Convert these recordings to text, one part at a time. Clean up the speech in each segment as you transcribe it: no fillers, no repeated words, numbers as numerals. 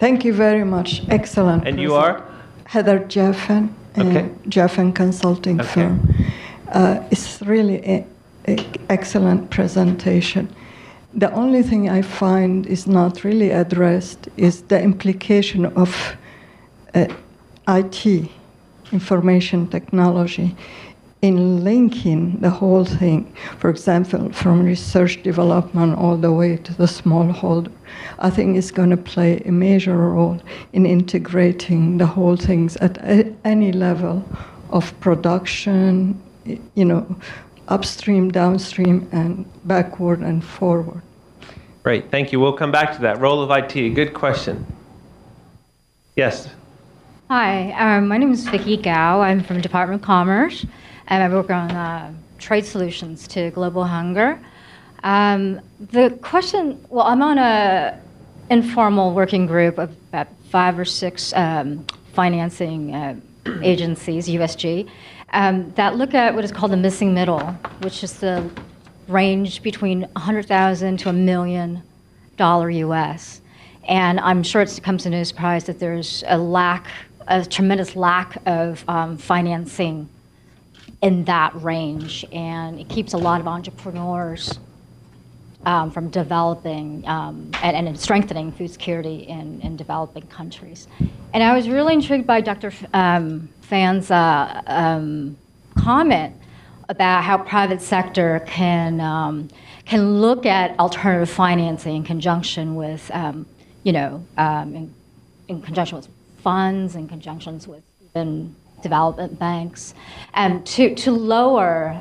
Thank you very much. Excellent. And you are? Heather Jeffen, Okay. Jeffen Consulting Firm. It's really an excellent presentation. The only thing I find is not really addressed is the implication of IT, information technology, in linking the whole thing. For example, from research development all the way to the smallholder. I think it's going to play a major role in integrating the whole things at any level of production, upstream, downstream, and backward and forward. Great, thank you. We'll come back to that. Role of IT, good question. Yes. Hi, my name is Vicky Gao. I'm from Department of Commerce, and I work on trade solutions to global hunger. The question, well, I'm on a informal working group of about 5 or 6 financing agencies, USG, that look at what is called the missing middle, which is the range between $100,000 to $1 million US. And I'm sure it comes to no surprise that there's a tremendous lack of financing in that range, and it keeps a lot of entrepreneurs from developing and strengthening food security in developing countries. And I was really intrigued by Dr. Phan's comment about how private sector can look at alternative financing in conjunction with, in conjunction with funds, in conjunction with even development banks, to lower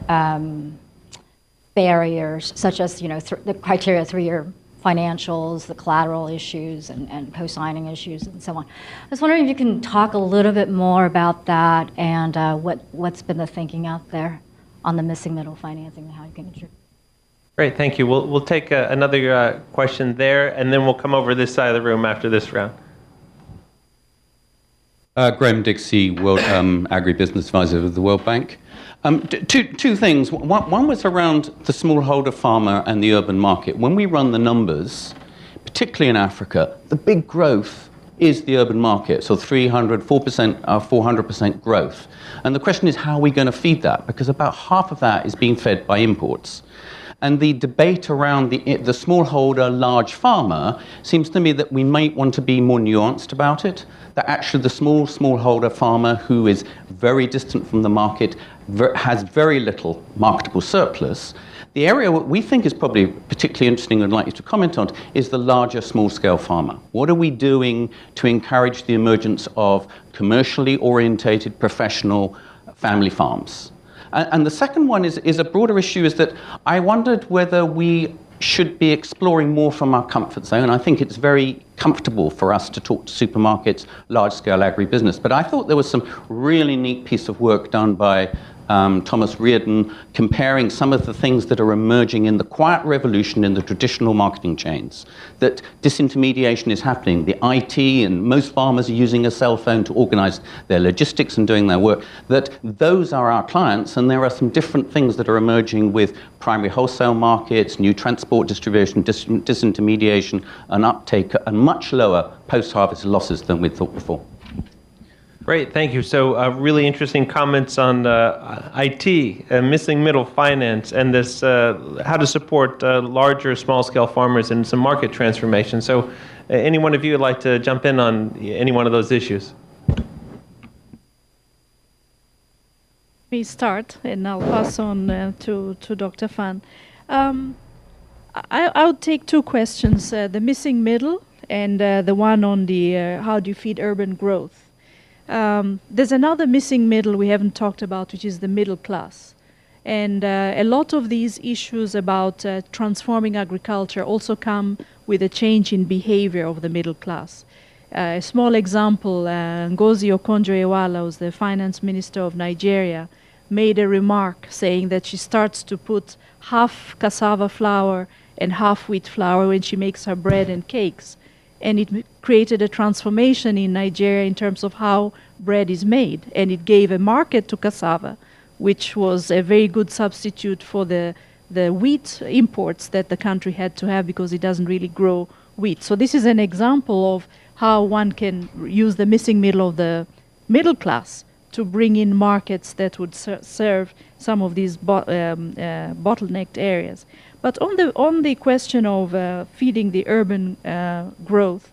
barriers such as the criteria 3-year financials, the collateral issues, and co-signing issues, and so on. I was wondering if you can talk a little bit more about that and what's been the thinking out there on the missing middle financing and how you can contribute. Great, thank you. We'll take another question there, and then we'll come over this side of the room after this round. Graham Dixie, World Agribusiness Advisor of the World Bank. Two things. One was around the smallholder farmer and the urban market. When we run the numbers, particularly in Africa, the big growth is the urban market. So 400% growth. And the question is, how are we going to feed that? Because about half of that is being fed by imports. And the debate around the smallholder, large farmer seems to me that we might want to be more nuanced about it. That actually the smallholder farmer who is very distant from the market has very little marketable surplus. The area what we think is probably particularly interesting and I'd like you to comment on is the larger small-scale farmer. What are we doing to encourage the emergence of commercially orientated professional family farms? And the second one is a broader issue, is that I wondered whether we should be exploring more from our comfort zone. I think it's very comfortable for us to talk to supermarkets, large-scale agribusiness. But I thought there was some really neat piece of work done by Thomas Reardon, comparing some of the things that are emerging in the quiet revolution in the traditional marketing chains. That disintermediation is happening. The IT and most farmers are using a cell phone to organize their logistics and doing their work. That those are our clients, and there are some different things that are emerging with primary wholesale markets, new transport distribution, disintermediation, and uptake, and much lower post-harvest losses than we thought before. Great, thank you. So really interesting comments on IT, missing middle finance, and this how to support larger, small-scale farmers and some market transformation. So any one of you would like to jump in on any one of those issues? Me start, and I'll pass on to Dr. Phan. I would take 2 questions, the missing middle and the one on the how do you feed urban growth. There's another missing middle we haven't talked about, which is the middle class. And a lot of these issues about transforming agriculture also come with a change in behavior of the middle class. A small example, Ngozi Okonjo-Iweala, who's the finance minister of Nigeria, made a remark saying that she starts to put half cassava flour and half wheat flour when she makes her bread and cakes. And it created a transformation in Nigeria in terms of how bread is made. And it gave a market to cassava, which was a very good substitute for the wheat imports that the country had to have because it doesn't really grow wheat. So this is an example of how one can use the missing middle of the middle class to bring in markets that would serve some of these bottlenecked areas. But on the question of feeding the urban growth,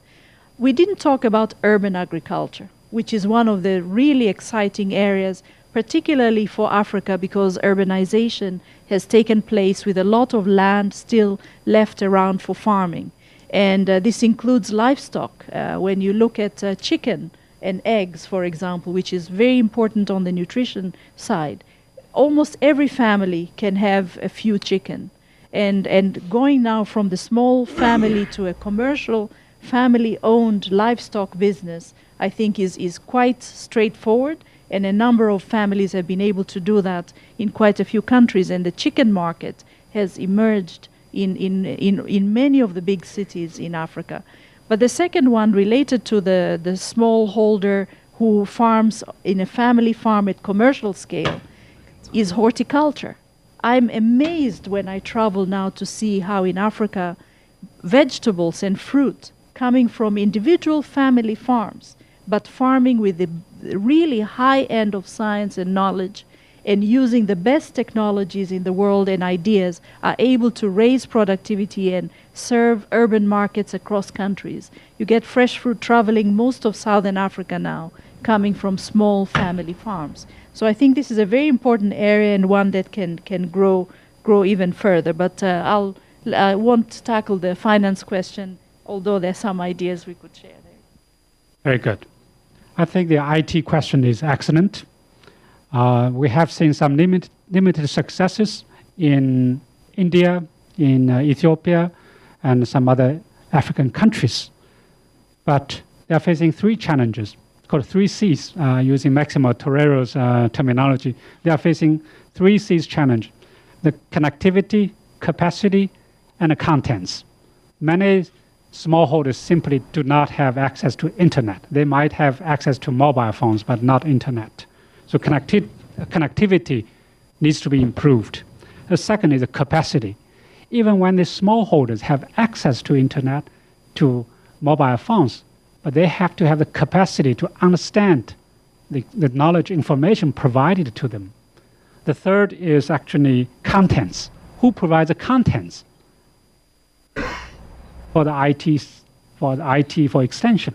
we didn't talk about urban agriculture, which is one of the really exciting areas, particularly for Africa, because urbanization has taken place with a lot of land still left around for farming. And this includes livestock. When you look at chicken and eggs, for example, which is very important on the nutrition side, almost every family can have a few chicken. And going now from the small family to a commercial family-owned livestock business, I think is quite straightforward, and a number of families have been able to do that in quite a few countries, and the chicken market has emerged in many of the big cities in Africa. But the second one, related to the smallholder who farms in a family farm at commercial scale, is horticulture. I'm amazed when I travel now to see how in Africa vegetables and fruit coming from individual family farms, but farming with the really high end of science and knowledge and using the best technologies in the world and ideas, are able to raise productivity and serve urban markets across countries. You get fresh fruit traveling most of Southern Africa now, coming from small family farms. So I think this is a very important area and one that can grow even further. But I won't tackle the finance question, although there's some ideas we could share there. Very good. I think the IT question is excellent. We have seen some limited successes in India, in Ethiopia, and some other African countries. But they are facing three challenges, called 3Cs, using Maximo Torero's terminology. They are facing 3Cs challenge: the connectivity, capacity, and the contents. Many smallholders simply do not have access to internet. They might have access to mobile phones, but not internet. So connectivity needs to be improved. The second is the capacity. Even when the smallholders have access to internet, to mobile phones, but they have to have the capacity to understand the knowledge, information provided to them. The third is actually contents. Who provides the contents for the IT, for extension?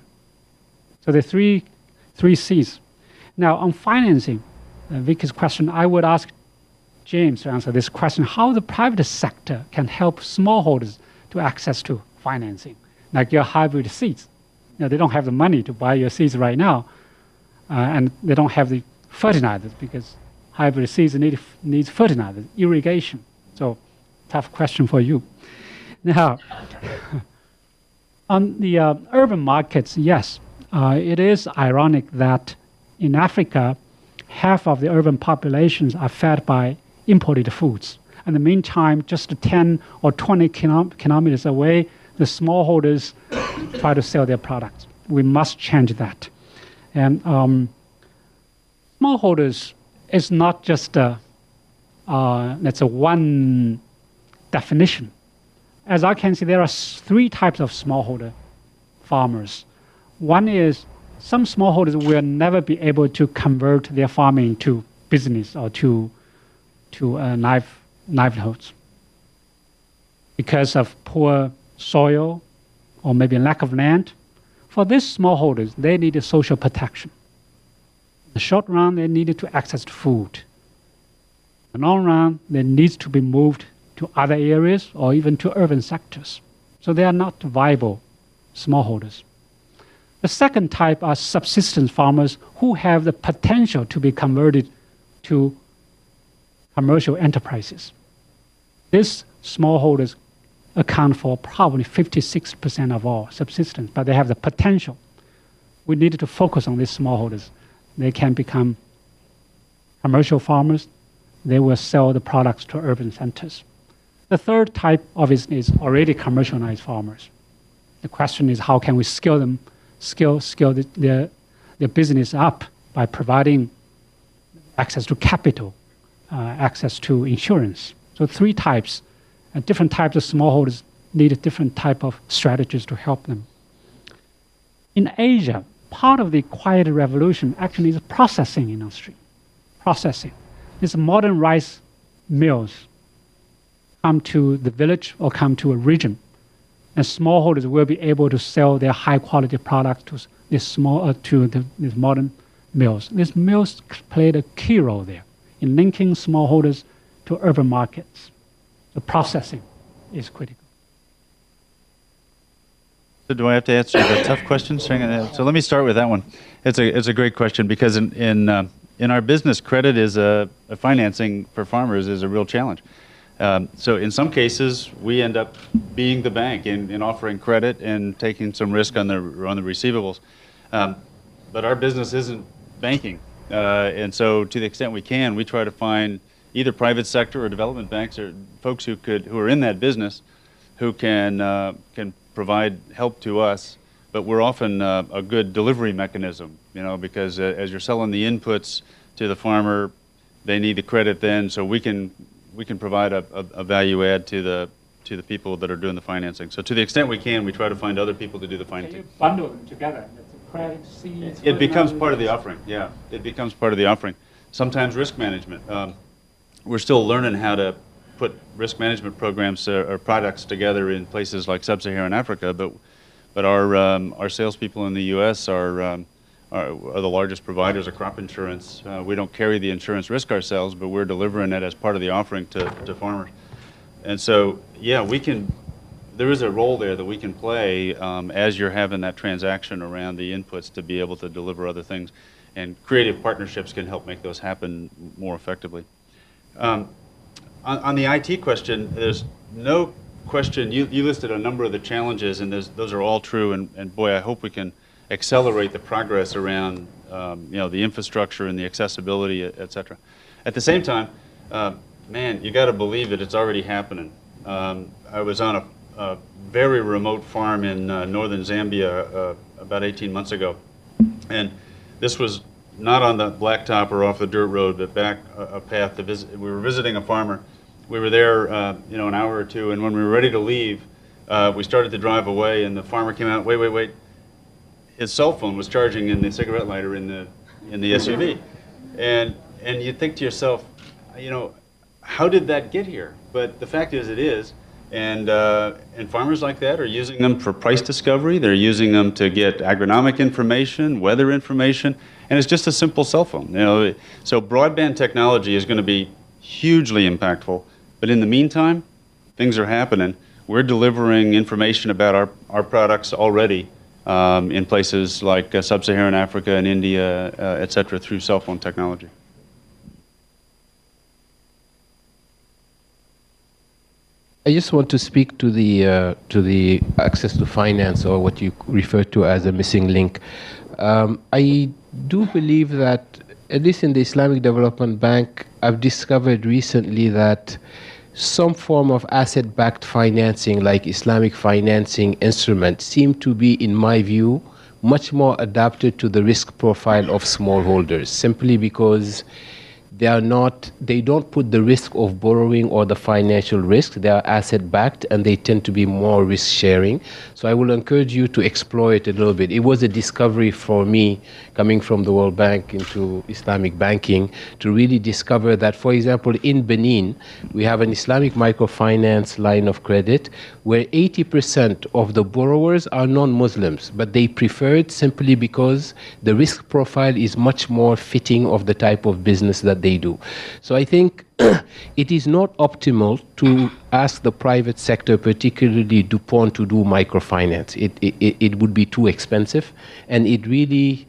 So the three Cs. Now, on financing, Vicky's question, I would ask James to answer this question: how the private sector can help smallholders to access to financing, like your hybrid seeds. You know, they don't have the money to buy your seeds right now, and they don't have the fertilizers, because hybrid seeds needs fertilizers, irrigation. So, tough question for you. Now, on the urban markets, yes, it is ironic that in Africa, half of the urban populations are fed by imported foods. In the meantime, just 10 or 20 kilometers away, the smallholders try to sell their products. We must change that. And smallholders is not just that's a one definition. As I can see, there are three types of smallholder farmers. One is some smallholders will never be able to convert their farming to business or to livelihoods because of poor soil or maybe lack of land. For these smallholders, they need social protection. In the short run, they needed to access to food. In the long run, they need to be moved to other areas or even to urban sectors. So they are not viable smallholders. The second type are subsistence farmers who have the potential to be converted to commercial enterprises. These smallholders account for probably 56% of all subsistence, but they have the potential. We need to focus on these smallholders. They can become commercial farmers. They will sell the products to urban centers. The third type, obviously, is already commercialized farmers. The question is, how can we scale them, scale their business up by providing access to capital, access to insurance. So three types, different types of smallholders need a different type of strategies to help them. In Asia, part of the quiet revolution actually is processing industry. Processing. These modern rice mills come to the village or come to a region, and smallholders will be able to sell their high-quality products to these modern mills. These mills played a key role there in linking smallholders to urban markets. The processing is critical. So do I have to answer the tough questions? So let me start with that one. It's a great question because in our business, credit is financing for farmers is a real challenge. So in some cases, we end up being the bank in offering credit and taking some risk on the receivables. But our business isn't banking, and so to the extent we can, we try to find either private sector or development banks or folks who are in that business, who can provide help to us. But we're often a good delivery mechanism, because as you're selling the inputs to the farmer, they need the credit then, so we can provide a value add to the people that are doing the financing. So to the extent we can, we try to find other people to do the financing. You bundle them together. Credit, seeds, it becomes part of the offering. Yeah, it becomes part of the offering. Sometimes risk management. We're still learning how to put risk management programs or products together in places like sub-Saharan Africa, but our salespeople in the U.S. are the largest providers of crop insurance. We don't carry the insurance risk ourselves, but we're delivering it as part of the offering to farmers. And so, yeah, there is a role there that we can play as you're having that transaction around the inputs to be able to deliver other things. And creative partnerships can help make those happen more effectively. On the IT question, there's no question. You listed a number of the challenges, and those are all true. And boy, I hope we can accelerate the progress around the infrastructure and the accessibility, et cetera. At the same time, man, you got to believe that it's already happening. I was on a very remote farm in northern Zambia about 18 months ago, and this was not on the blacktop or off the dirt road, but back a path to visit. We were visiting a farmer. We were there, an hour or two, and when we were ready to leave, we started to drive away, and the farmer came out. Wait! His cell phone was charging in the cigarette lighter in the SUV, and you think to yourself, how did that get here? But the fact is, it is. And farmers like that are using them for price discovery. They're using them to get agronomic information, weather information, and it's just a simple cell phone. So broadband technology is going to be hugely impactful. But in the meantime, things are happening. We're delivering information about our products already in places like sub-Saharan Africa and India, et cetera, through cell phone technology. I just want to speak to the access to finance, or what you refer to as a missing link. I do believe that, at least in the Islamic Development Bank, I've discovered recently that some form of asset-backed financing, like Islamic financing instruments, seem to be, in my view, much more adapted to the risk profile of smallholders, simply because they don't put the risk of borrowing or the financial risk. They are asset backed, and they tend to be more risk sharing. So I will encourage you to explore it a little bit. It was a discovery for me, coming from the World Bank into Islamic banking, to really discover that, for example, in Benin, we have an Islamic microfinance line of credit where 80% of the borrowers are non-Muslims, but they prefer it simply because the risk profile is much more fitting of the type of business that they do. So I think it is not optimal to ask the private sector, particularly DuPont, to do microfinance. It would be too expensive, and it really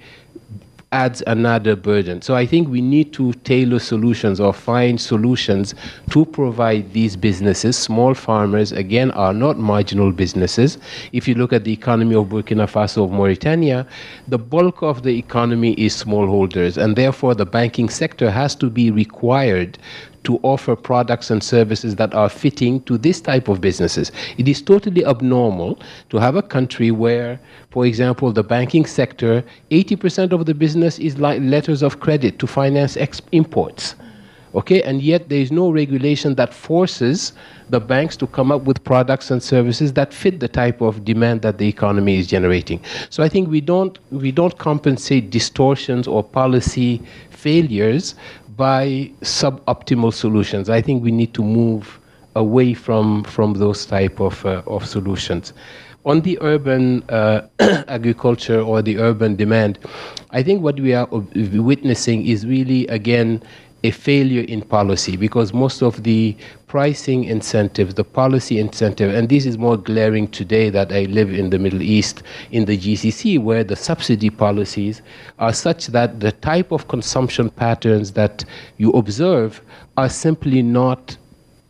adds another burden. So I think we need to tailor solutions or find solutions to provide these businesses. Small farmers, again, are not marginal businesses. If you look at the economy of Burkina Faso, of Mauritania, the bulk of the economy is smallholders, and therefore the banking sector has to be required to offer products and services that are fitting to this type of businesses. It is totally abnormal to have a country where, for example, the banking sector, 80% of the business is like letters of credit to finance imports. Okay, and yet there is no regulation that forces the banks to come up with products and services that fit the type of demand that the economy is generating. So I think we don't compensate distortions or policy failures by suboptimal solutions. I think we need to move away from those type of solutions. On the urban agriculture or the urban demand, I think what we are witnessing is really, again, a failure in policy, because most of the pricing incentives, the policy incentive, and this is more glaring today that I live in the Middle East, in the GCC, where the subsidy policies are such that the type of consumption patterns that you observe are simply not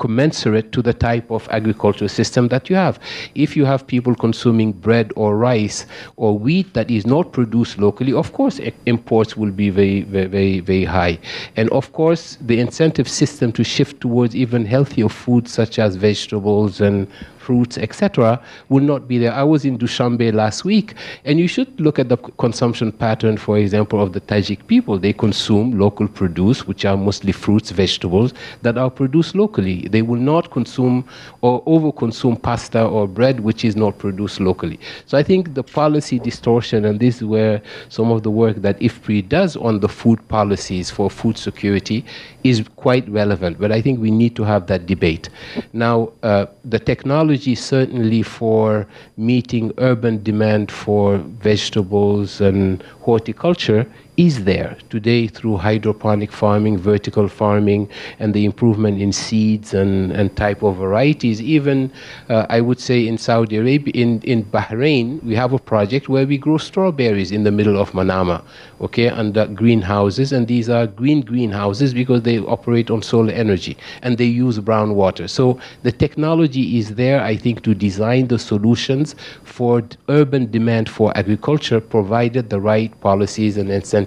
commensurate to the type of agricultural system that you have. If you have people consuming bread or rice or wheat that is not produced locally, of course imports will be very, very, very high. And of course the incentive system to shift towards even healthier foods such as vegetables and fruits, etc., will not be there. I was in Dushanbe last week, and you should look at the consumption pattern, for example, of the Tajik people. They consume local produce, which are mostly fruits, vegetables, that are produced locally. They will not consume or overconsume pasta or bread, which is not produced locally. So I think the policy distortion, and this is where some of the work that IFPRI does on the food policies for food security is quite relevant. But I think we need to have that debate. Now, the technology certainly for meeting urban demand for vegetables and horticulture is there today through hydroponic farming, vertical farming, and the improvement in seeds and type of varieties. Even I would say in Saudi Arabia, in Bahrain, we have a project where we grow strawberries in the middle of Manama, okay, under greenhouses, and these are green greenhouses because they operate on solar energy and they use brown water. So the technology is there, I think, to design the solutions for urban demand for agriculture, provided the right policies and incentives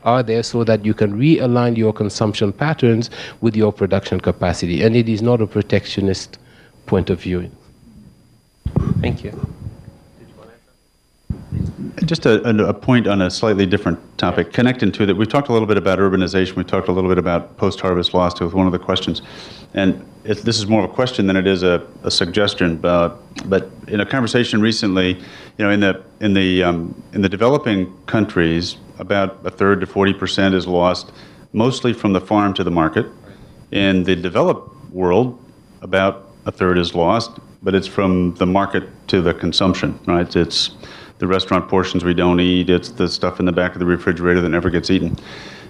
are there so that you can realign your consumption patterns with your production capacity. And it is not a protectionist point of view. Thank you. Just a point on a slightly different topic, connecting to that. We've talked a little bit about urbanization. We talked a little bit about post-harvest loss with one of the questions. And this is more of a question than it is a suggestion. But in a conversation recently, you know, in the developing countries, about 1/3 to 40% is lost, mostly from the farm to the market. In the developed world, about 1/3 is lost, but it's from the market to the consumption, right? It's the restaurant portions we don't eat, it's the stuff in the back of the refrigerator that never gets eaten.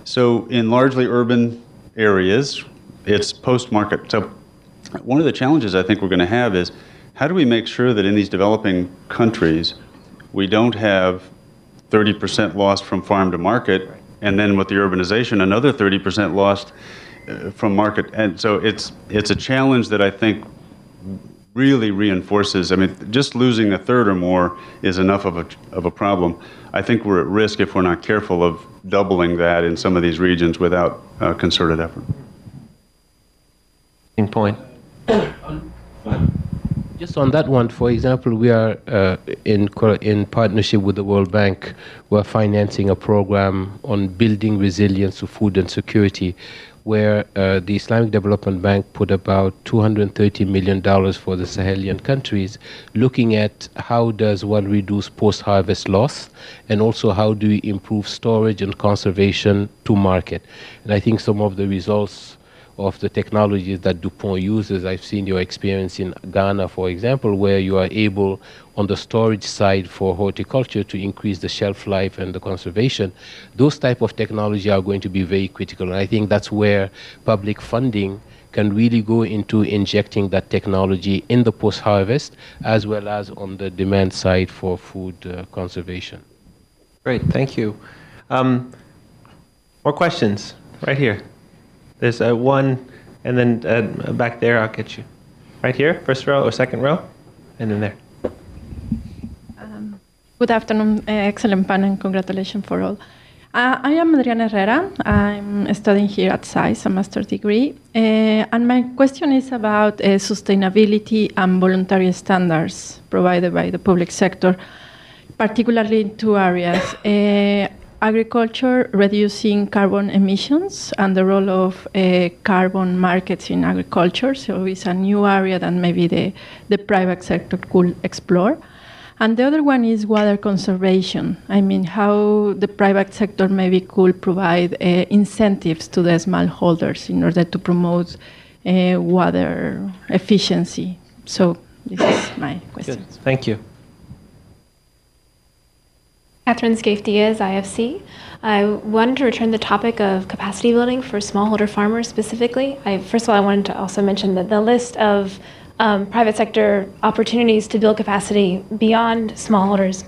So in largely urban areas, it's post-market. So one of the challenges I think we're going to have is, how do we make sure that in these developing countries, we don't have 30% lost from farm to market, and then with the urbanization, another 30% lost from market. And so it's a challenge that I think really reinforces, I mean, just losing 1/3 or more is enough of a problem. I think we're at risk if we're not careful of doubling that in some of these regions without concerted effort. Point. Just on that one, for example, we are in partnership with the World Bank, we're financing a program on building resilience to food and security, where the Islamic Development Bank put about $230 million for the Sahelian countries, looking at how does one reduce post-harvest loss, and also how do we improve storage and conservation to market. And I think some of the results of the technologies that DuPont uses, I've seen your experience in Ghana, for example, where you are able, on the storage side for horticulture, to increase the shelf life and the conservation. Those type of technology are going to be very critical. And I think that's where public funding can really go into injecting that technology in the post-harvest, as well as on the demand side for food conservation. Great, thank you. More questions? Right here. There's one, and then back there, I'll get you. Right here, first row or second row, and then there. Good afternoon, excellent panel, congratulations for all. I am Adriana Herrera. I'm studying here at SAIS, a master's degree. And my question is about sustainability and voluntary standards provided by the public sector, particularly in two areas. agriculture reducing carbon emissions and the role of carbon markets in agriculture. So it's a new area that maybe the private sector could explore. And the other one is water conservation. I mean, how the private sector maybe could provide incentives to the smallholders in order to promote water efficiency. So this is my question. Good. Thank you. Catherine Scaife-Diaz, IFC. I wanted to return to the topic of capacity building for smallholder farmers specifically. First of all, I wanted to also mention that the list of private sector opportunities to build capacity beyond smallholders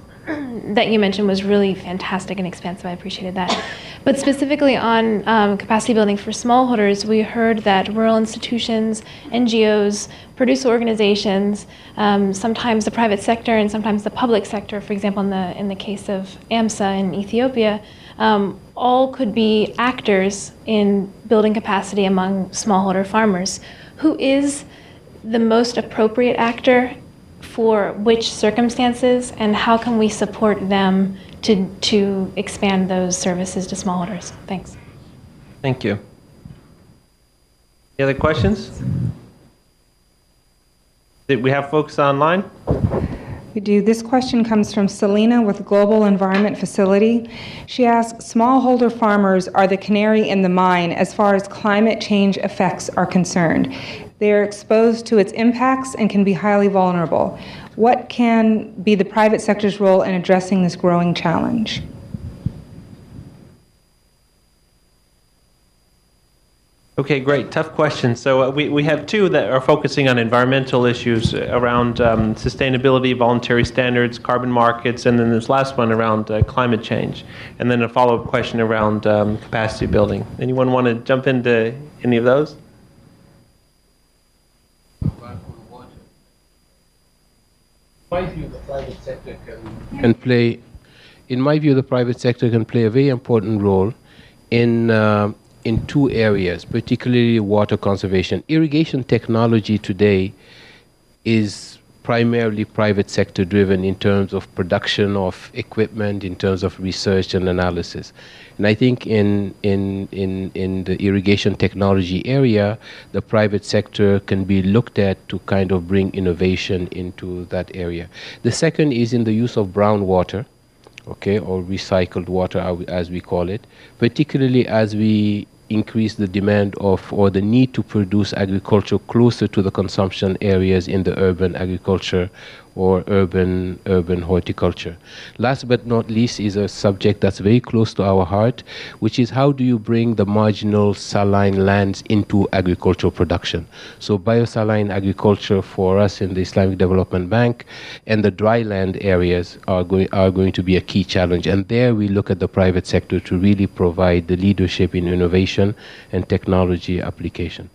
that you mentioned was really fantastic and expansive. I appreciated that. But specifically on capacity building for smallholders, we heard that rural institutions, NGOs, producer organizations, sometimes the private sector and sometimes the public sector, for example, in the case of AMSA in Ethiopia, all could be actors in building capacity among smallholder farmers. Who is the most appropriate actor for which circumstances, and how can we support them to expand those services to smallholders? Thanks. Thank you. Any other questions? Did we have folks online? We do. This question comes from Selena with Global Environment Facility. She asks, smallholder farmers are the canary in the mine as far as climate change effects are concerned. They are exposed to its impacts and can be highly vulnerable. What can be the private sector's role in addressing this growing challenge? Okay, great. Tough question. So we have two that are focusing on environmental issues around sustainability, voluntary standards, carbon markets, and then this last one around climate change. And then a follow-up question around capacity building. Anyone want to jump into any of those? In my view, the private sector can play. In my view, the private sector can play a very important role in two areas, particularly water conservation. Irrigation technology today is primarily private sector driven in terms of production of equipment, in terms of research and analysis. And I think in the irrigation technology area, the private sector can be looked at to kind of bring innovation into that area. The second is in the use of brown water, okay, or recycled water as we call it, particularly as we increase the demand of or the need to produce agriculture closer to the consumption areas in the urban agriculture or urban horticulture. Last but not least is a subject that's very close to our heart, which is how do you bring the marginal saline lands into agricultural production. So biosaline agriculture for us in the Islamic Development Bank and the dry land areas are going to be a key challenge. And there we look at the private sector to really provide the leadership in innovation and technology application.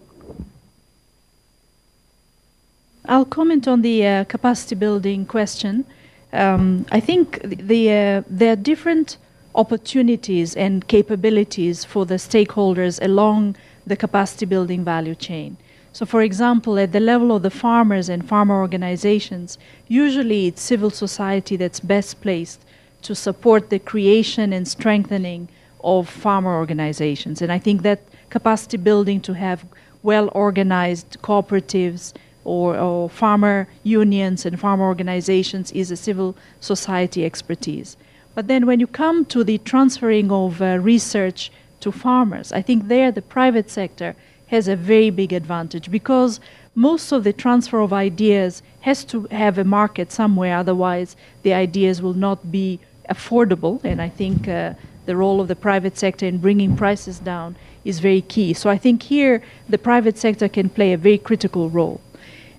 I'll comment on the capacity building question. I think there are different opportunities and capabilities for the stakeholders along the capacity building value chain. So for example, at the level of the farmers and farmer organizations, usually it's civil society that's best placed to support the creation and strengthening of farmer organizations. And I think that capacity building to have well-organized cooperatives or farmer unions and farmer organizations is a civil society expertise. But then when you come to the transferring of research to farmers, I think there the private sector has a very big advantage because most of the transfer of ideas has to have a market somewhere, otherwise the ideas will not be affordable. And I think the role of the private sector in bringing prices down is very key. So I think here the private sector can play a very critical role.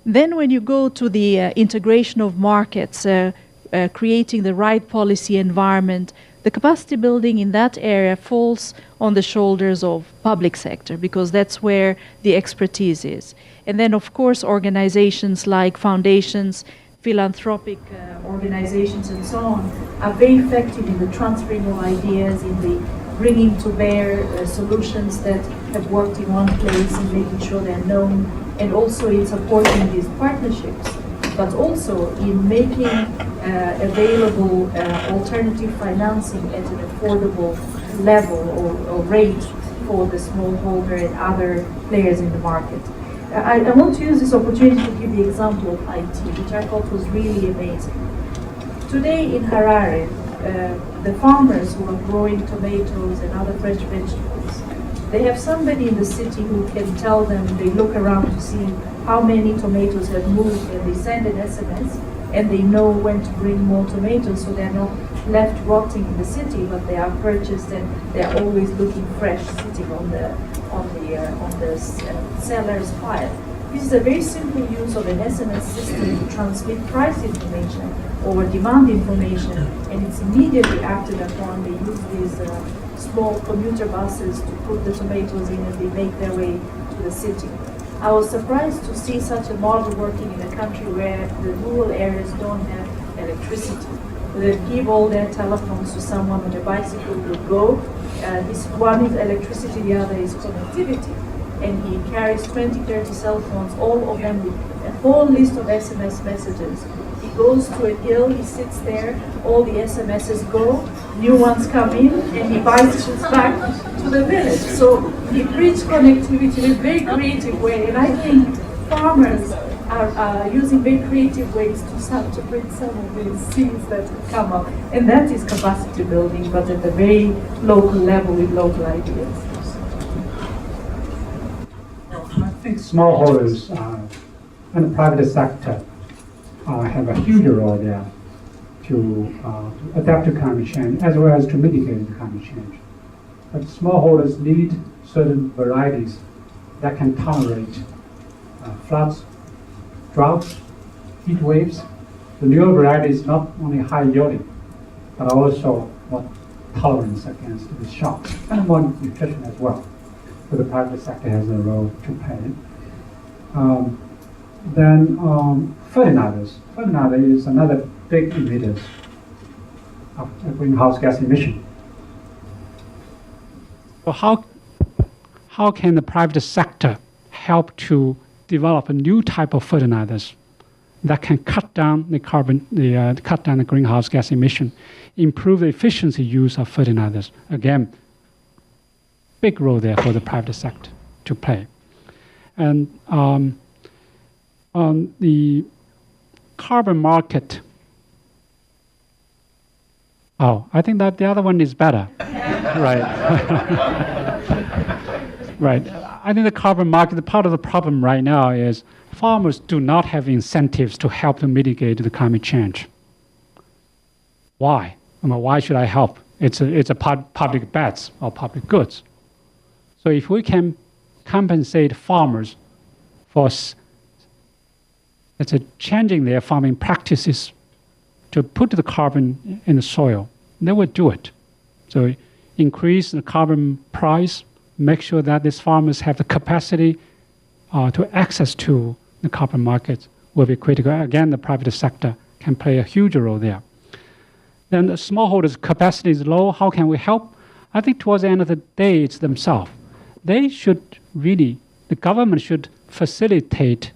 Then when you go to the integration of markets, creating the right policy environment, the capacity building in that area falls on the shoulders of public sector because that's where the expertise is. And then of course organizations like foundations, philanthropic organizations and so on are very effective in the transferring of ideas, in the bringing to bear solutions that have worked in one place and making sure they're known, and also in supporting these partnerships but also in making available alternative financing at an affordable level or rate for the smallholder and other players in the market. I want to use this opportunity to give the example of IT, which I thought was really amazing. Today in Harare, the farmers who are growing tomatoes and other fresh vegetables, they have somebody in the city who can tell them, they look around to see how many tomatoes have moved, and they send an SMS, and they know when to bring more tomatoes, so they're not left rotting in the city, but they are purchased and they're always looking fresh, sitting on the seller's pile. This is a very simple use of an SMS system to transmit price information or demand information, and it's immediately acted upon. They use these small commuter buses to put the tomatoes in, and they make their way to the city. I was surprised to see such a model working in a country where the rural areas don't have electricity. They give all their telephones to someone on a bicycle will go. One is electricity, the other is connectivity. And he carries 20, 30 cell phones, all of them with a whole list of SMS messages. He goes to a hill, he sits there, all the SMSs go, new ones come in, and he bicycles back to the village. So he bridged connectivity in a very creative way, and I think farmers are using very creative ways to start to bring some of these seeds that come up. And that is capacity building, but at a very local level with local ideas. I think smallholders and the private sector have a huge role there to adapt to climate change as well as to mitigate climate change. But smallholders need certain varieties that can tolerate floods, droughts, heat waves. The newer variety is not only high yielding, but also more tolerance against the shocks and more nutrition as well. So the private sector has a role to play. Then fertilizers. Fertilizer is another big emitter of greenhouse gas emission. So how can the private sector help to develop a new type of fertilizers that can cut down the cut down the greenhouse gas emission, improve the efficiency use of fertilizers? Again, big role there for the private sector to play. And on the carbon market, I think that the other one is better. Right. Right. I think the carbon market, part of the problem right now is farmers do not have incentives to help to mitigate the climate change. Why? I mean, why should I help? It's a public bets or public goods. So if we can compensate farmers for changing their farming practices to put the carbon in the soil, they will do it. So increase the carbon price, make sure that these farmers have the capacity to access to the carbon market will be critical. Again, the private sector can play a huge role there. Then the smallholders' capacity is low. How can we help? I think towards the end of the day, it's themselves. They should really, the government should facilitate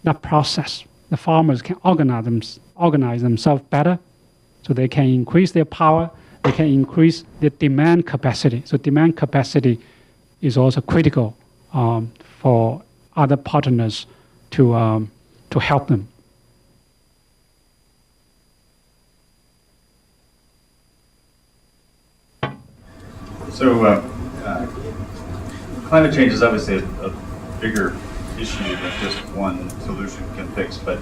that process. The farmers can organize themselves better, so they can increase their power, they can increase their demand capacity. So demand capacity is also critical for other partners to help them. So climate change is obviously a bigger issue than just one solution can fix. But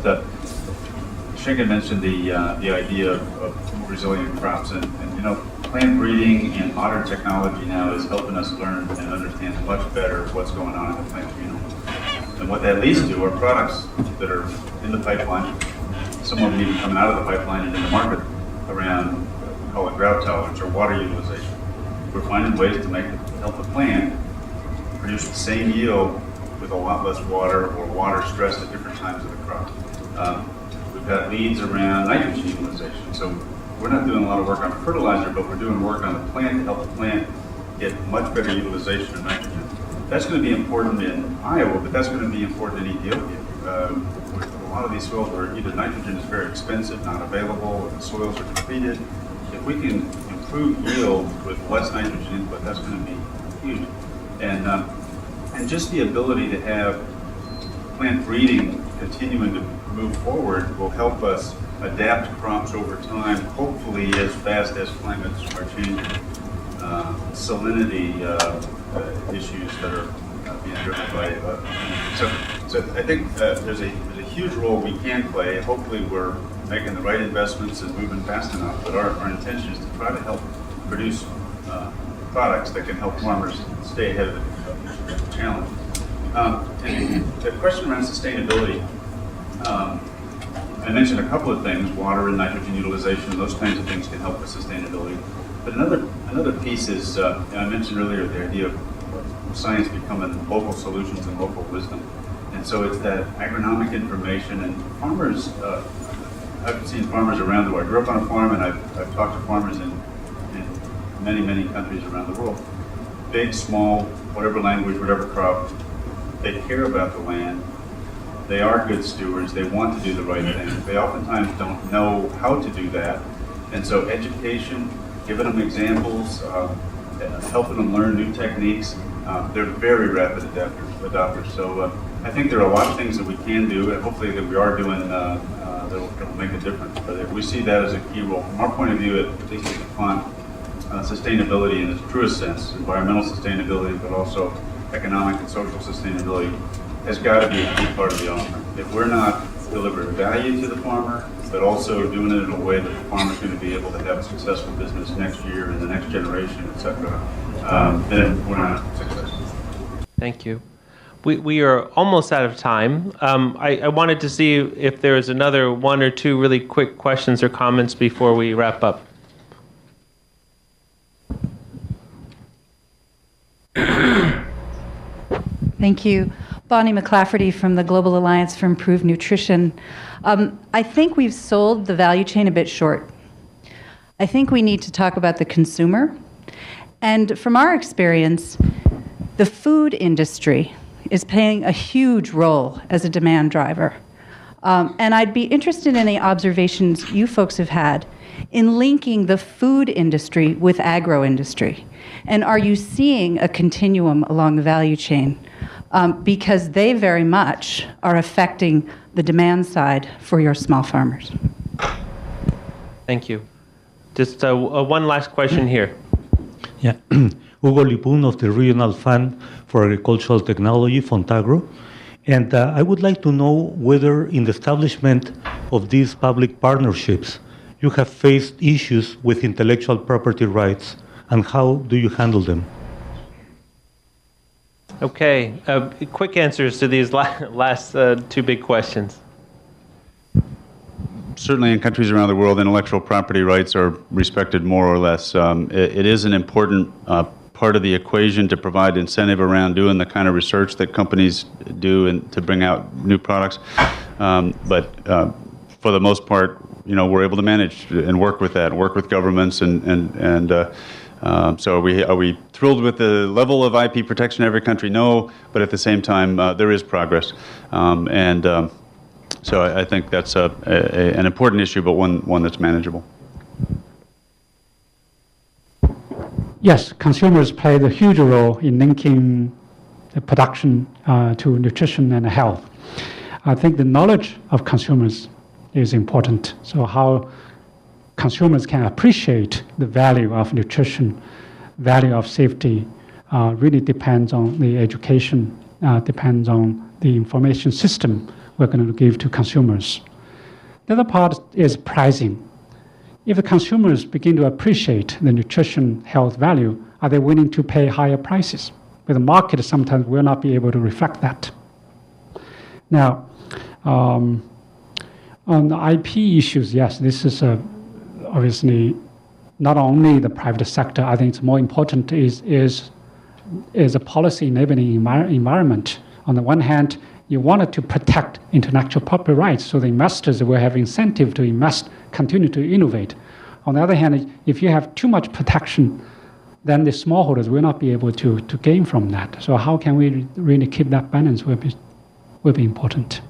Shinkin mentioned the idea of more resilient crops, and you know, plant breeding and modern technology now is helping us learn and understand much better what's going on in the plant genome. And what that leads to are products that are in the pipeline, some of them even coming out of the pipeline and in the market around, we call it drought tolerance or water utilization. We're finding ways to help the plant produce the same yield with a lot less water or water stressed at different times of the crop. We've got leads around nitrogen utilization. So we're not doing a lot of work on fertilizer, but we're doing work on the plant to help the plant get much better utilization of nitrogen. That's going to be important in Iowa, but that's going to be important in Ethiopia with a lot of these soils are either nitrogen is very expensive, not available, or the soils are depleted. If we can improve yield with less nitrogen input, that's going to be huge. And just the ability to have plant breeding continuing to move forward will help us adapt crops over time, hopefully as fast as climates are changing. Salinity issues that are being driven by. So I think there's a huge role we can play. Hopefully we're making the right investments and moving fast enough, but our intention is to try to help produce products that can help farmers stay ahead of the challenge. And the question around sustainability, I mentioned a couple of things, water and nitrogen utilization, those kinds of things can help with sustainability. But another piece is, I mentioned earlier the idea of science becoming local solutions and local wisdom. And so it's that agronomic information, and farmers, I've seen farmers around the world. I grew up on a farm, and I've talked to farmers in many, many countries around the world. Big, small, whatever language, whatever crop, they care about the land. They are good stewards. They want to do the right thing. They oftentimes don't know how to do that. And so education, giving them examples, helping them learn new techniques, they're very rapid adopters. So I think there are a lot of things that we can do, and hopefully that we are doing that will make a difference. But we see that as a key role. From our point of view, at least at DuPont, sustainability in its truest sense, environmental sustainability, but also economic and social sustainability, has got to be a key part of the offering. If we're not delivering value to the farmer, but also doing it in a way that the farmer's going to be able to have a successful business next year and the next generation, et cetera, then we're not successful. Thank you. We are almost out of time. I wanted to see if there is another one or two really quick questions or comments before we wrap up. Thank you. Bonnie McClafferty from the Global Alliance for Improved Nutrition. I think we've sold the value chain a bit short. I think we need to talk about the consumer. And from our experience, the food industry is playing a huge role as a demand driver. And I'd be interested in the observations you folks have had in linking the food industry with agro-industry. And are you seeing a continuum along the value chain? Because they very much are affecting the demand side for your small farmers. Thank you. Just one last question here. Yeah, Hugo Lipun of the Regional Fund for Agricultural Technology, Fontagro. And I would like to know whether in the establishment of these public partnerships, you have faced issues with intellectual property rights, and how do you handle them? Okay, quick answers to these last two big questions. Certainly in countries around the world, intellectual property rights are respected more or less. It is an important part of the equation to provide incentive around doing the kind of research that companies do and to bring out new products. But for the most part, we're able to manage and work with that, work with governments so are we thrilled with the level of IP protection in every country? No, but at the same time, there is progress. So I think that's an important issue, but one that's manageable. Yes, consumers play a huge role in linking the production to nutrition and health. I think the knowledge of consumers is important. So how consumers can appreciate the value of nutrition, value of safety, really depends on the education, depends on the information system we're going to give to consumers. The other part is pricing. If the consumers begin to appreciate the nutrition health value, are they willing to pay higher prices? But the market sometimes will not be able to reflect that. Now, on the IP issues, yes, this is obviously not only the private sector. I think it's more important is a policy enabling environment. On the one hand, you wanted to protect intellectual property rights, so the investors will have incentive to invest, continue to innovate. On the other hand, if you have too much protection, then the smallholders will not be able to gain from that. So how can we really keep that balance will be important.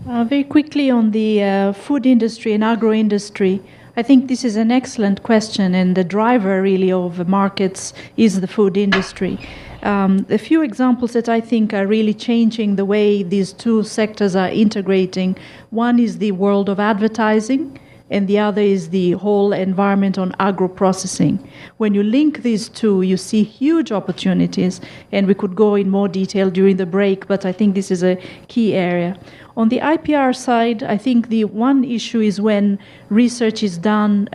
Very quickly on the food industry and agro-industry, I think this is an excellent question, and the driver really of the markets is the food industry. A few examples that I think are really changing the way these two sectors are integrating. One is the world of advertising, and the other is the whole environment on agro-processing. When you link these two, you see huge opportunities, and we could go in more detail during the break, but I think this is a key area. On the IPR side, I think the one issue is when research is done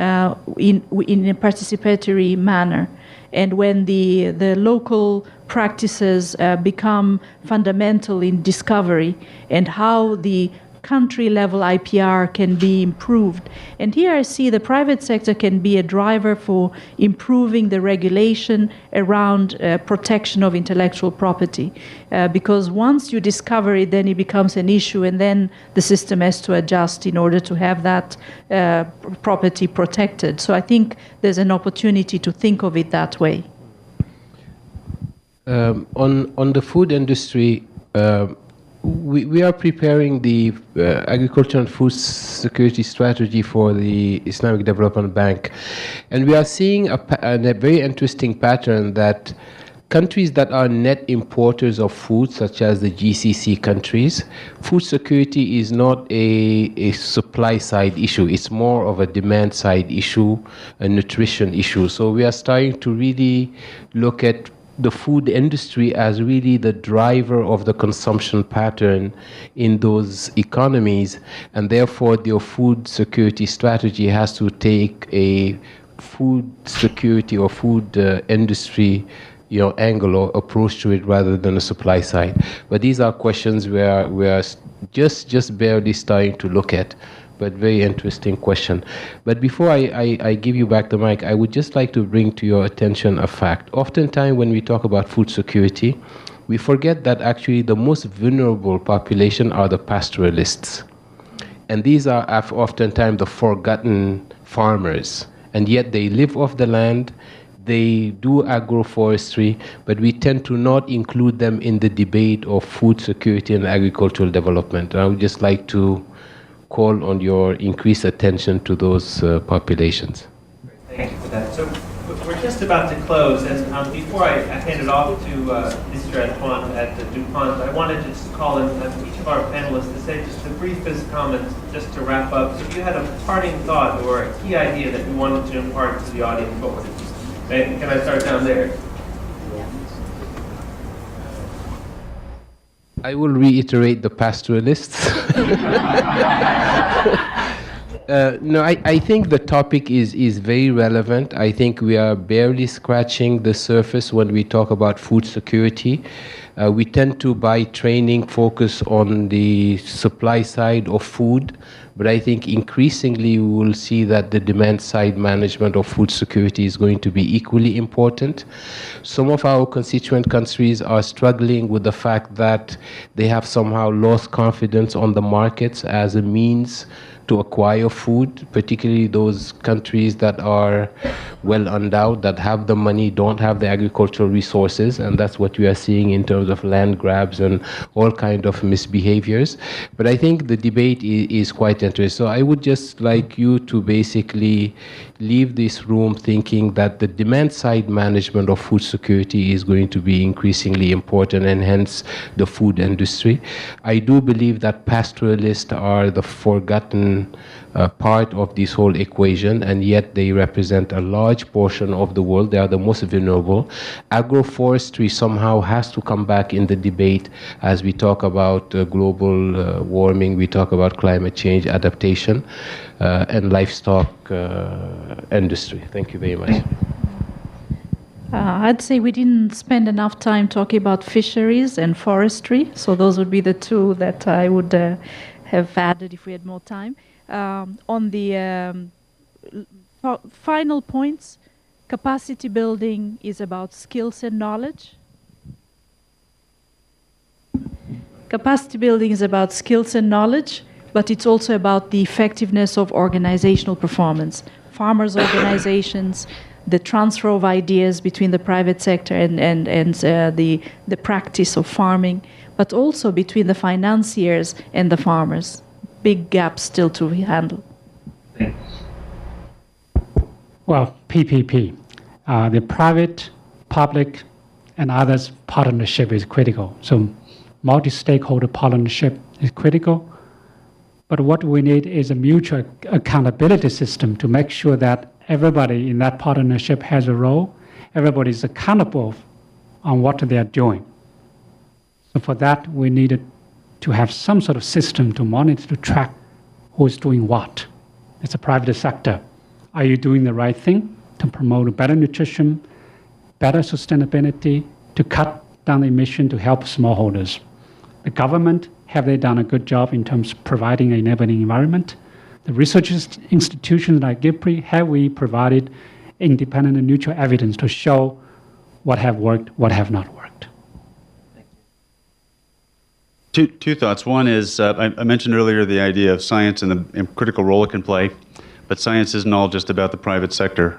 in a participatory manner, and when the local practices become fundamental in discovery, and how the country-level IPR can be improved. And here I see the private sector can be a driver for improving the regulation around protection of intellectual property. Because once you discover it, then it becomes an issue, and then the system has to adjust in order to have that property protected. So I think there's an opportunity to think of it that way. On the food industry, we are preparing the agriculture and food security strategy for the Islamic Development Bank. And we are seeing a very interesting pattern that countries that are net importers of food, such as the GCC countries, food security is not a supply side issue. It's more of a demand side issue, a nutrition issue. So we are starting to really look at the food industry as really the driver of the consumption pattern in those economies, and therefore their food security strategy has to take a food security or food industry angle or approach to it rather than a supply side. But these are questions we are just barely starting to look at. But very interesting question. But before I give you back the mic, I would just like to bring to your attention a fact. Oftentimes when we talk about food security, we forget that actually the most vulnerable population are the pastoralists. And these are oftentimes the forgotten farmers. And yet they live off the land, they do agroforestry, but we tend to not include them in the debate of food security and agricultural development. And I would just like to call on your increased attention to those populations. Thank you for that. So we're just about to close, and before I hand it off to Mr. Antoine at DuPont, I wanted to just call in each of our panelists to say just the briefest comments just to wrap up. So if you had a parting thought or a key idea that you wanted to impart to the audience, what would it be? Can I start down there? I will reiterate the pastoralists. No, I think the topic is very relevant. I think we are barely scratching the surface when we talk about food security. We tend to, by training, focus on the supply side of food, but I think increasingly we will see that the demand side management of food security is going to be equally important. Some of our constituent countries are struggling with the fact that they have somehow lost confidence on the markets as a means to acquire food, particularly those countries that are well endowed, that have the money, don't have the agricultural resources, and that's what we are seeing in terms of land grabs and all kind of misbehaviors. But I think the debate is quite interesting. So I would just like you to basically leave this room thinking that the demand side management of food security is going to be increasingly important, and hence the food industry. I do believe that pastoralists are the forgotten part of this whole equation, and yet they represent a large portion of the world. They are the most vulnerable. Agroforestry somehow has to come back in the debate as we talk about global warming, we talk about climate change adaptation, and livestock industry. Thank you very much. I'd say we didn't spend enough time talking about fisheries and forestry, so those would be the two that I would have added if we had more time. On the final points, capacity building is about skills and knowledge. Capacity building is about skills and knowledge, but it's also about the effectiveness of organizational performance. Farmers' organizations, the transfer of ideas between the private sector and the practice of farming, but also between the financiers and the farmers. Big gaps still to handle. Well, PPP, the private, public, and others partnership is critical. So multi-stakeholder partnership is critical. But what we need is a mutual accountability system to make sure that everybody in that partnership has a role, everybody is accountable on what they are doing. So for that, we needed to have some sort of system to monitor, to track who is doing what. It's a private sector. Are you doing the right thing to promote better nutrition, better sustainability, to cut down the emission to help smallholders? The government, have they done a good job in terms of providing an enabling environment? The research institutions like IFPRI, have we provided independent and neutral evidence to show what have worked, what have not worked? Two thoughts. One is, I mentioned earlier the idea of science and the critical role it can play, but science isn't all just about the private sector.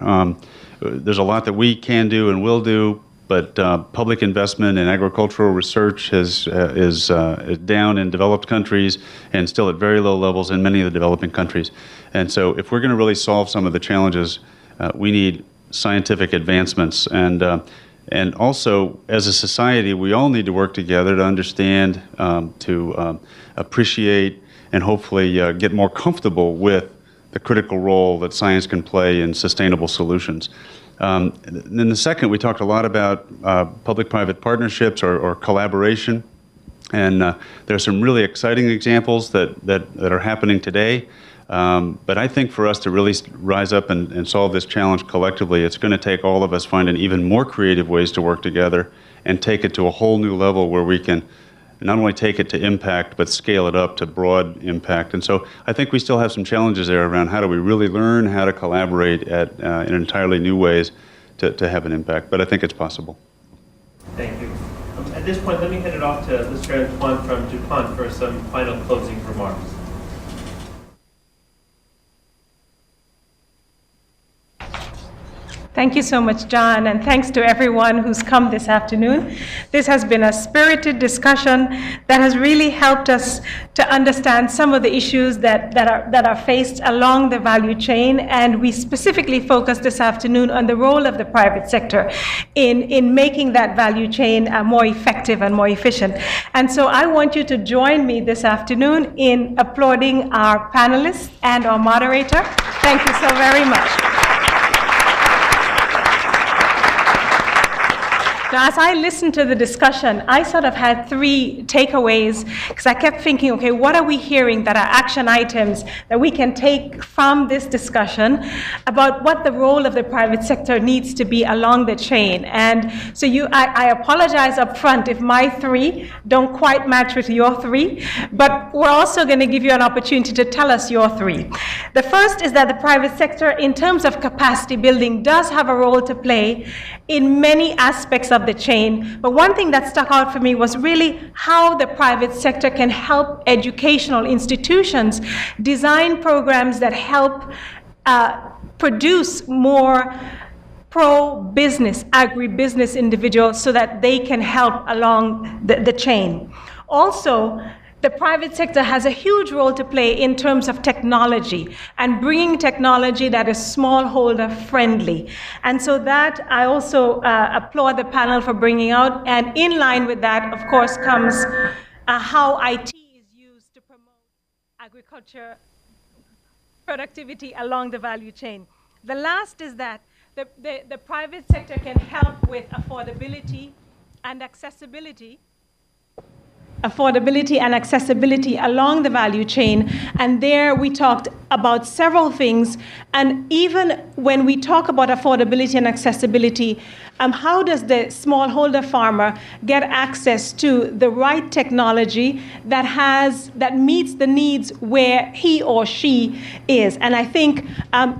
There's a lot that we can do and will do, but public investment in agricultural research is down in developed countries and still at very low levels in many of the developing countries. And so if we're going to really solve some of the challenges, we need scientific advancements. And also, as a society, we all need to work together to understand, to appreciate, and hopefully get more comfortable with the critical role that science can play in sustainable solutions. Then the second, we talked a lot about public-private partnerships or collaboration, and there are some really exciting examples that are happening today. But I think for us to really rise up and solve this challenge collectively, it's going to take all of us finding even more creative ways to work together and take it to a whole new level where we can not only take it to impact, but scale it up to broad impact. And so I think we still have some challenges there around how do we really learn how to collaborate in entirely new ways to have an impact. But I think it's possible. Thank you. At this point, let me hand it off to Mr. Antoine from DuPont for some final closing remarks. Thank you so much, John, and thanks to everyone who's come this afternoon. This has been a spirited discussion that has really helped us to understand some of the issues that are faced along the value chain, and we specifically focused this afternoon on the role of the private sector in making that value chain more effective and more efficient. And so I want you to join me this afternoon in applauding our panelists and our moderator. Thank you so very much. Now, as I listened to the discussion, I sort of had three takeaways, because I kept thinking, okay, what are we hearing that are action items that we can take from this discussion about what the role of the private sector needs to be along the chain? And so I apologize up front if my three don't quite match with your three, but we're also going to give you an opportunity to tell us your three. The first is that the private sector, in terms of capacity building, does have a role to play in many aspects of the chain. But one thing that stuck out for me was really how the private sector can help educational institutions design programs that help produce more pro-business, agribusiness individuals so that they can help along the chain. Also, the private sector has a huge role to play in terms of technology and bringing technology that is smallholder friendly. And so that I also applaud the panel for bringing out. And in line with that, of course, comes how IT is used to promote agriculture productivity along the value chain. The last is that the private sector can help with affordability and accessibility along the value chain. And there we talked about several things. And even when we talk about affordability and accessibility, how does the smallholder farmer get access to the right technology that meets the needs where he or she is? And I think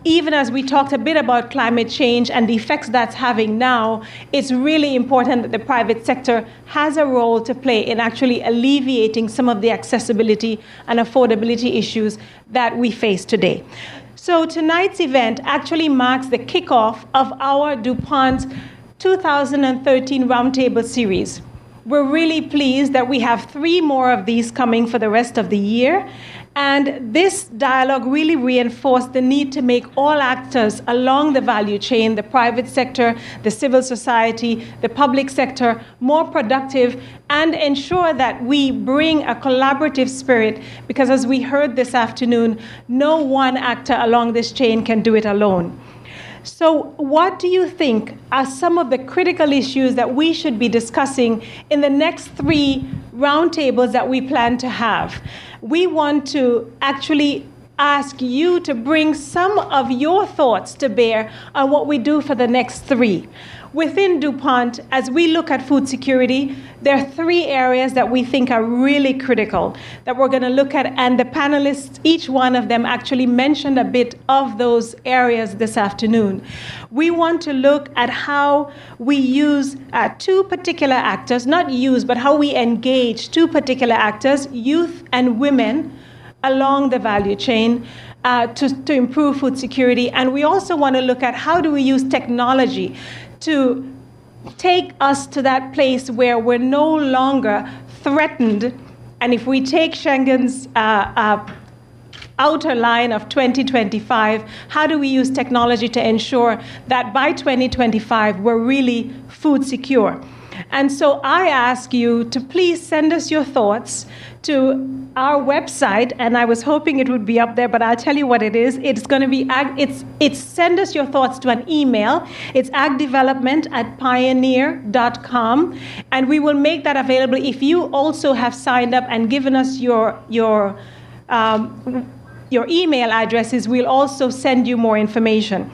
even as we talked a bit about climate change and the effects that's having now, it's really important that the private sector has a role to play in actually alleviating some of the accessibility and affordability issues that we face today. So tonight's event actually marks the kickoff of our DuPont 2013 Roundtable series. We're really pleased that we have 3 more of these coming for the rest of the year. And this dialogue really reinforced the need to make all actors along the value chain, the private sector, the civil society, the public sector, more productive, and ensure that we bring a collaborative spirit, because as we heard this afternoon, no one actor along this chain can do it alone. So what do you think are some of the critical issues that we should be discussing in the next 3 roundtables that we plan to have? We want to actually ask you to bring some of your thoughts to bear on what we do for the next 3. Within DuPont, as we look at food security, there are 3 areas that we think are really critical that we're going to look at, and the panelists, each one of them actually mentioned a bit of those areas this afternoon. We want to look at how we use 2 particular actors, not use, but how we engage 2 particular actors, youth and women, along the value chain to improve food security. And we also want to look at how do we use technology to take us to that place where we're no longer threatened. And if we take Schengen's outer line of 2025, how do we use technology to ensure that by 2025 we're really food secure? And so I ask you to please send us your thoughts to our website, and I was hoping it would be up there, but I'll tell you what it is. It's going to be, send us your thoughts to an email. It's agdevelopment@pioneer.com, and we will make that available. If you also have signed up and given us your email addresses, we'll also send you more information.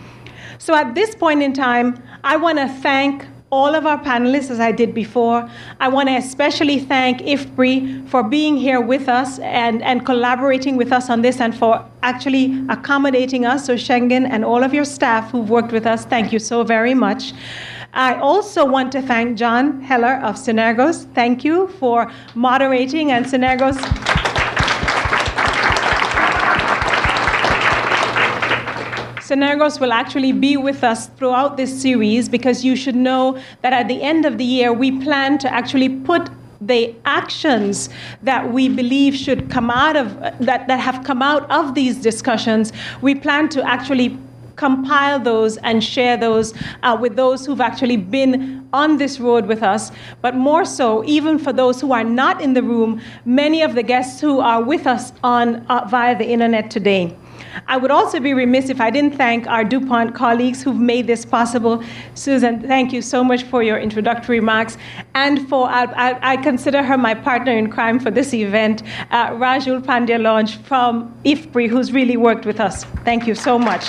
So at this point in time, I want to thank all of our panelists, as I did before. I want to especially thank IFPRI for being here with us and collaborating with us on this, and for actually accommodating us. So Schengen and all of your staff who've worked with us, thank you so very much. I also want to thank John Heller of Synergos. Thank you for moderating, and Synergos. Synergos will actually be with us throughout this series, because you should know that at the end of the year, we plan to actually put the actions that we believe should come out of, that have come out of these discussions. We plan to actually compile those and share those with those who've actually been on this road with us. But more so, even for those who are not in the room, many of the guests who are with us on via the internet today. I would also be remiss if I didn't thank our DuPont colleagues who've made this possible. Susan, thank you so much for your introductory remarks. And for, I consider her my partner in crime for this event, Rajul Pandya-Launch from IFPRI, who's really worked with us. Thank you so much.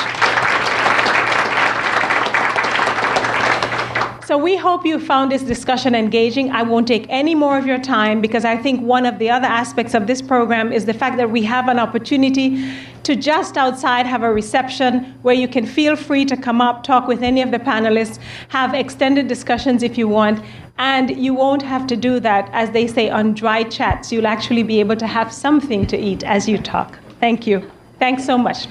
So we hope you found this discussion engaging. I won't take any more of your time, because I think one of the other aspects of this program is the fact that we have an opportunity to just outside have a reception where you can feel free to come up, talk with any of the panelists, have extended discussions if you want, and you won't have to do that, as they say, on dry chats. You'll actually be able to have something to eat as you talk. Thank you. Thanks so much.